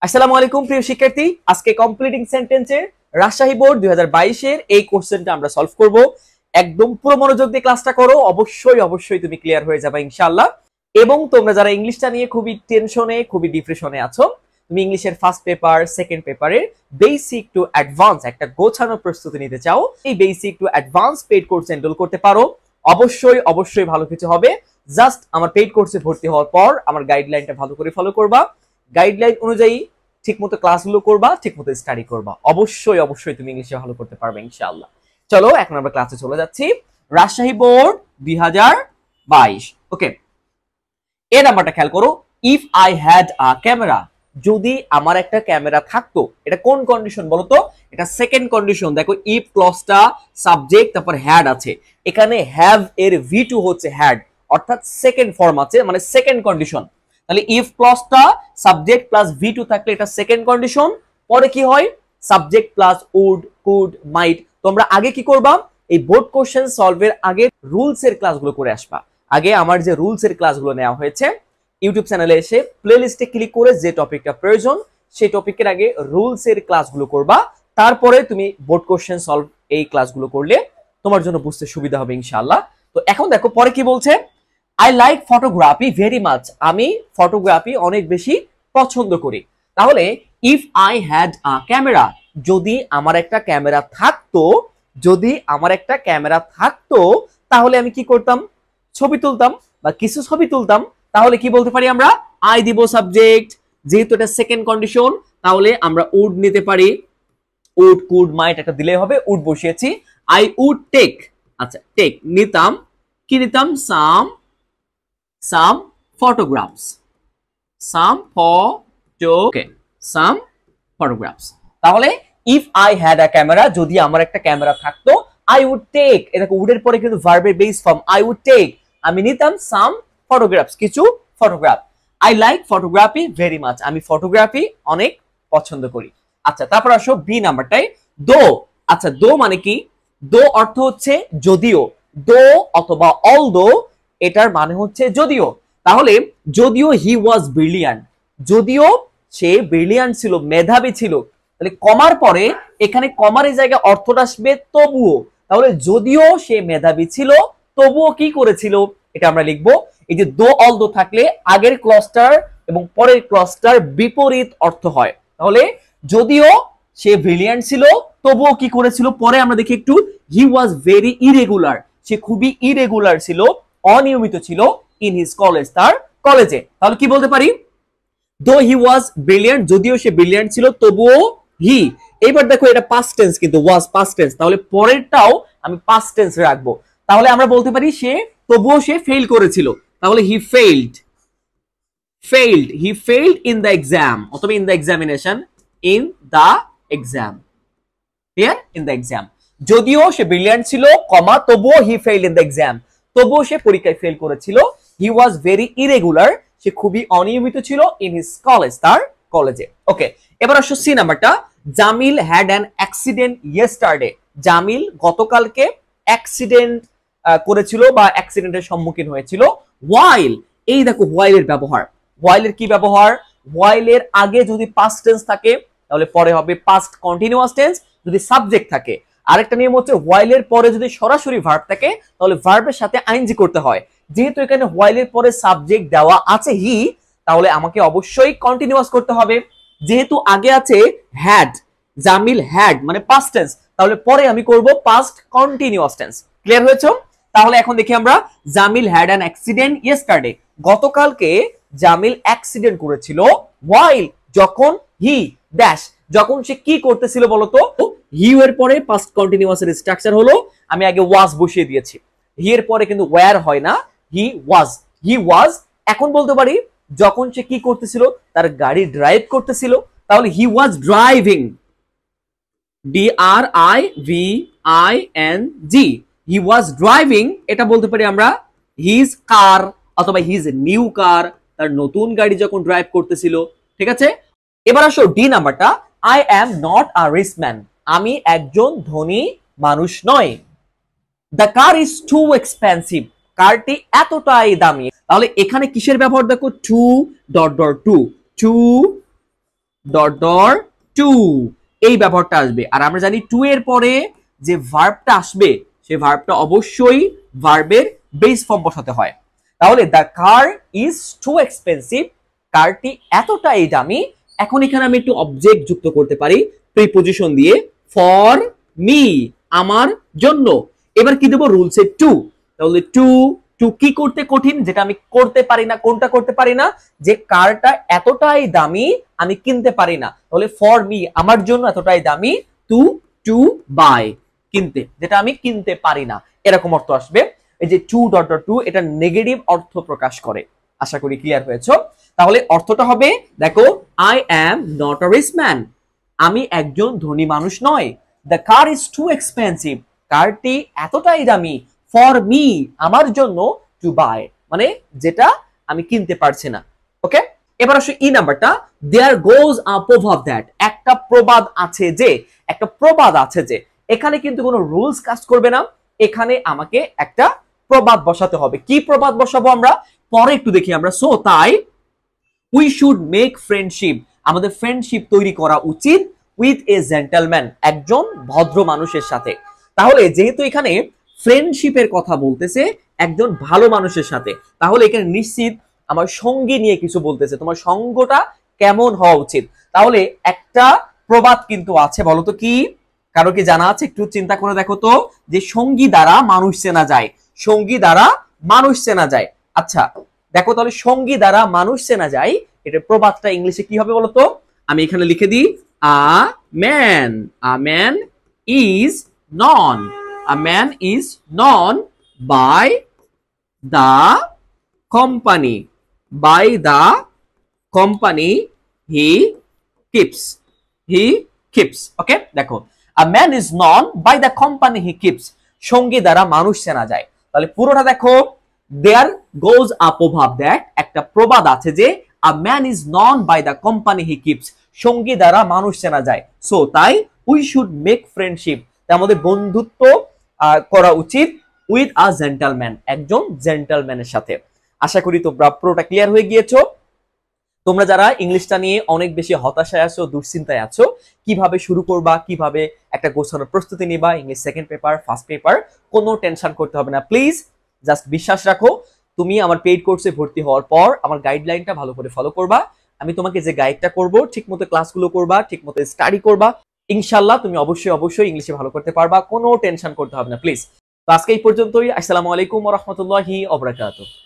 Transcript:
আসসালামু আলাইকুম প্রিয় শিক্ষার্থী, আজকে কমপ্লিটিং সেন্টেন্সের রাজশাহী বোর্ড 2022 এর এই কোশ্চেনটা আমরা সলভ করব। একদম পুরো মনোযোগ দিয়ে ক্লাসটা করো, অবশ্যই তুমি ক্লিয়ার হয়ে যাবে ইনশাআল্লাহ। এবং তোমরা যারা ইংলিশটা নিয়ে খুবই টেনশনে, খুবই ডিপ্রেশনে আছো, তুমি ইংলিশের ফার্স্ট পেপার, সেকেন্ড পেপারের বেসিক টু অ্যাডভান্স একটা গোছানো প্রস্তুতি নিতে চাও, এই basic to advance paid course enrol করতে পারো। অবশ্যই ভালো কিছু হবে। জাস্ট আমার পেইড কোর্সে ভর্তি হওয়ার পর আমার গাইডলাইনটা ভালো করে ফলো করবা, গাইডলাইন অনুযায়ী ঠিকমতো ক্লাসগুলো করবা, ঠিকমতো স্টাডি করবা। অবশ্যই তুমি ইংলিশে ভালো করতে পারবে ইনশাআল্লাহ। চলো এখন আমরা ক্লাসে চলে যাচ্ছি। রাজশাহী বোর্ড 2022। ওকে, এই নাম্বারটা খেয়াল করো। If I had a camera, যদি আমার একটা ক্যামেরা থাকতো। এটা কোন কন্ডিশন বলো তো? এটা সেকেন্ড কন্ডিশন। দেখো ইফ ক্লজটা সাবজেক্ট, তারপর হ্যাড আছে। এখানে হ্যাভ এর V2 হচ্ছে হ্যাড, অর্থাৎ সেকেন্ড ফর্ম আছে, মানে সেকেন্ড কন্ডিশন। তাহলে ইফ ক্লজটা সাবজেক্ট প্লাস V2 থাকলে এটা সেকেন্ড কন্ডিশন। পরে কি হয়? সাবজেক্ট প্লাস উড, কুড, মাইট। তোমরা আগে কি করবা? এই বোর্ড কোশ্চেন সলভের আগে রুলস এর ক্লাসগুলো করে আসবা। আগে আমার যে রুলস এর ক্লাসগুলো নেওয়া হয়েছে, ইউটিউব চ্যানেলে এসে প্লেলিস্টে ক্লিক করে যে টপিকটা প্রয়োজন সেই টপিকের আগে রুলস এর ক্লাসগুলো করবা। তারপরে তুমি বোর্ড কোশ্চেন সলভ এই ক্লাসগুলো করলে তোমার জন্য বুঝতে সুবিধা হবে ইনশাআল্লাহ। তো এখন দেখো পরে কি বলছে। I like photography very much, আমি ফটোগ্রাফি অনেক বেশি পছন্দ করি। তাহলে if I had a camera, যদি আমার একটা ক্যামেরা থাকতো, যদি আমার একটা ক্যামেরা থাকতো তাহলে আমি কি করতাম? ছবি তুলতাম বা কিছু ছবি তুলতাম। তাহলে কি বলতে পারি আমরা? আই দিব সাবজেক্ট, যেহেতু এটা সেকেন্ড কন্ডিশন তাহলে আমরা উড নিতে পারি। উড, কুড, মাইট একটা দিলে হবে। উড বসিয়েছি। আই উড টেক, আচ্ছা টেক নিতাম, কি নিতাম? some photographs, some photographs। তাহলে if I had a camera, যদি আমার একটা ক্যামেরা থাকতো, I would take, এটা উডের পরে কিন্তু ভার্বের base form, I would take, আমি নিতাম some photographs, কিছু photograph. I like photography very much, আমি ফটোগ্রাফি অনেক পছন্দ করি। আচ্ছা তারপর আসো বি নাম্বারটাই। দো, আচ্ছা দো মানে কি? দো অর্থ হচ্ছে যদিও। দো অথবা অলদো এটার মানে হচ্ছে যদিও। তাহলে যদিও হি ওয়াজ ব্রিলিয়ান্ট, যদিও সে ব্রিলিয়ান্ট ছিল, মেধাবী ছিল, তাহলে কমার পরে এখানে কমার এই জায়গায় অর্থটা আসবে তবুও। তাহলে যদিও সে মেধাবী ছিল তবুও কি করেছিল, এটা আমরা লিখবো। এই যে দো অলদো থাকলে আগের ক্লজটার এবং পরের ক্লজটার বিপরীত অর্থ হয়। তাহলে যদিও সে ব্রিলিয়ান্ট ছিল তবুও কি করেছিল, পরে আমরা দেখি একটু। হি ওয়াজ ভেরি ইরেগুলার, সে খুবই ইরেগুলার ছিল, অনিয়মিত ছিল। ইন হিজ কলেজ, তার কলেজে। তাহলে কি বলতে পারি? দো হি ওয়াজ ব্রিলিয়ান্ট, যদিও সে ব্রিলিয়ান্ট ছিল তবুও হি। এবার দেখো এটা পাস্ট টেন্স কিন্তু, ওয়াজ পাস্ট টেন্স, তাহলে পরেরটাও আমি পাস্ট টেন্স রাখবো। তাহলে আমরা বলতে পারি সে তবুও সে ফেল করেছিল। তাহলে he failed, he failed in the exam, অথবা in the examination, in the exam, clear? In the exam. যদিও সে ব্রিলিয়ান্ট ছিল কমা তবুও he failed in the exam, তবুও সে পরীক্ষায় ফেল করেছিল। হি ওয়াজ ভেরি ইরেগুলার, সে খুবই অনিয়মিত ছিল। ইন হিজ কলেজ, তার কলেজে। ওকে, এবার আসো সি নাম্বারটা। Jamil had an accident yesterday, Jamil গতকালকে অ্যাক্সিডেন্ট করেছিল বা অ্যাক্সিডেন্টের সম্মুখীন হয়েছিল। ওয়াইল, এই দেখো ওয়াইলের ব্যবহার। ওয়াইলের কি ব্যবহার? ওয়াইলের আগে যদি পাস্ট টেন্স থাকে তাহলে পরে হবে পাস্ট কন্টিনিউয়াস টেন্স, যদি সাবজেক্ট থাকে। আরেকটা নিয়ম হচ্ছে হোয়াইলের পরে যদি সরাসরি ভার্ব থাকে তাহলে ভার্বের সাথে আইএনজি করতে হয়। যেহেতু এখানে হোয়াইলের পরে সাবজেক্ট দেওয়া আছে হি, তাহলে আমাকে অবশ্যই কন্টিনিউয়াস করতে হবে। যেহেতু আগে আছে হ্যাড, জামিল হ্যাড মানে পাস্ট টেন্স, তাহলে পরে আমি করব পাস্ট কন্টিনিউয়াস টেন্স। ক্লিয়ার হয়েছে? তাহলে এখন দেখি আমরা। Jamil had an accident yesterday, গতকালকে জামিল অ্যাক্সিডেন্ট করেছিল। হোয়াইল, যখন হি ড্যাশ, যখন সে কি করতেছিল বলতো? হি এর পরে পাস্ট কন্টিনিউয়াস এর স্ট্রাকচার হলো, আমি আগে ওয়াজ বসিয়ে দিয়েছি। হি এর পরে কিন্তু ওয়্যার হয় না, হি ওয়াজ। এখন বলতে পারি যখন সে কি করতেছিল, তার গাড়ি ড্রাইভ করতেছিল। তাহলে he was driving, DRIVING, he was driving. এটা বলতে পারি আমরা হিজ কার অথবা হিজ নিউ কার, তার নতুন গাড়ি যখন ড্রাইভ করতেছিল। ঠিক আছে, এবার আসো ডি নাম্বারটা। I am not a rich man, আমি একজন ধনী মানুষ নয়। The car is too expensive, কারটি এতটাই দামি। তাহলে এখানে কিসের ব্যবহার দেখো? Too dot dot to, too dot dot to, এই ব্যবহারটা আসবে। আর আমরা জানি টু এর পরে যে ভার্বটা আসবে সেই ভার্বটা অবশ্যই ভার্বের বেস ফর্ম বসাতে হয়। তাহলে the car is too expensive, কারটি এতটাই দামি। এখন এখানে আমি একটু অবজেক্ট যুক্ত করতে পারি প্রিপজিশন দিয়ে, ফর মি, আমার জন্য। এবার কি দেবো, রুলস এর টু। তাহলে টু, টু কি করতে কঠিন, যেটা আমি করতে পারি না। কোনটা করতে পারি না, যে কারটা এতটাই দামি আমি কিনতে পারি না। তাহলে ফর মি, আমার জন্য এতটাই দামি, টু টু বাই, কিনতে, যেটা আমি কিনতে পারি না, এরকম অর্থ আসবে। এই যে টু ডট ডট টু, এটা নেগেটিভ অর্থ প্রকাশ করে। আশা করি ক্লিয়ার হয়েছে। তাহলে অর্থটা হবে, দেখো, I am not a rich man, আমি একজন ধনী মানুষ নয়। The car is too expensive, কারটি এতটাই দামি, ফর মি, আমার জন্য, টু বাই, মানে যেটা আমি কিনতে পারছি না। ওকে, এবার আসলে ই নাম্বারটা, দেয়ার গোজ আ প্রভাব দ্যাট, একটা প্রবাদ আছে যে, একটা প্রবাদ আছে যে। এখানে কিন্তু কোনো রুলস কাজ করবে না, এখানে আমাকে একটা প্রবাদ বসাতে হবে। কি প্রবাদ বসাবো আমরা পরে একটু দেখি আমরা। সো তাই উই শুড মেক ফ্রেন্ডশিপ, আমাদের ফ্রেন্ডশিপ তৈরি করা উচিত, উইথ এ জেন্টলম্যান, একজন ভদ্র মানুষের সাথে। তাহলে যেহেতু এখানে ফ্রেন্ডশিপের কথা বলতেছে একজন ভালো মানুষের সাথে, তাহলে এখানে নিশ্চিত আমার সঙ্গী নিয়ে কিছু বলতেছে, তোমার সঙ্গটা কেমন হওয়া উচিত। তাহলে একটা প্রবাদ কিন্তু আছে, বলতো কি, কারো কি জানা আছে? একটু চিন্তা করে দেখো তো, যে সঙ্গী দ্বারা মানুষ চেনা যায়, সঙ্গী দ্বারা মানুষ চেনা যায়। আচ্ছা দেখো, তাহলে সঙ্গী দ্বারা মানুষ চেনা যায়, এটা প্রবাদটা ইংলিশে কি হবে বলতো? আমি এখানে লিখে দিই, a man is known, a man is known by the company, by the company he keeps, he keeps. Okay, দেখো, a man is known by the company he keeps, সঙ্গী দ্বারা মানুষ চেনা যায়। তাহলে পুরোটা দেখো, দেয়ার গোজ আ প্রভাব দ্যাট, একটা প্রবাদ আছে যে, a man is known by the company he keeps, সঙ্গী দ্বারা মানুষ চেনা যায়। সো তাই উই শুড মেক ফ্রেন্ডশিপ, আমাদের বন্ধুত্ব করা উচিত, উইথ আ জেন্টলম্যান, একজন জেন্টলম্যানের সাথে। আশা করি তোমরা পুরোটা ক্লিয়ার হয়ে গিয়েছো। তোমরা যারা ইংলিশটা নিয়ে অনেক বেশি হতাশায় আছো, দুশ্চিন্তায় আছো, কিভাবে শুরু করবা, কিভাবে একটা গোছানোর প্রস্তুতি নিবা, English second paper, first paper, কোনো টেনশন করতে হবে না। প্লিজ জাস্ট বিশ্বাস রাখো, তুমি আমার পেইড কোর্সে ভর্তি হওয়ার পর আমার গাইডলাইনটা ভালো করে ফলো করবা। আমি তোমাকে যে গাইডটা করব, ঠিক মতো ক্লাসগুলো করবা, ঠিক মতো স্টাডি করবা, ইনশাল্লাহ তুমি অবশ্যই ইংলিশে ভালো করতে পারবা, কোনো টেনশন করতে হবে না প্লিজ। তো আজকে এই পর্যন্তই। আসসালামু আলাইকুম ওয়া রাহমাতুল্লাহি ওয়া বারাকাতুহু।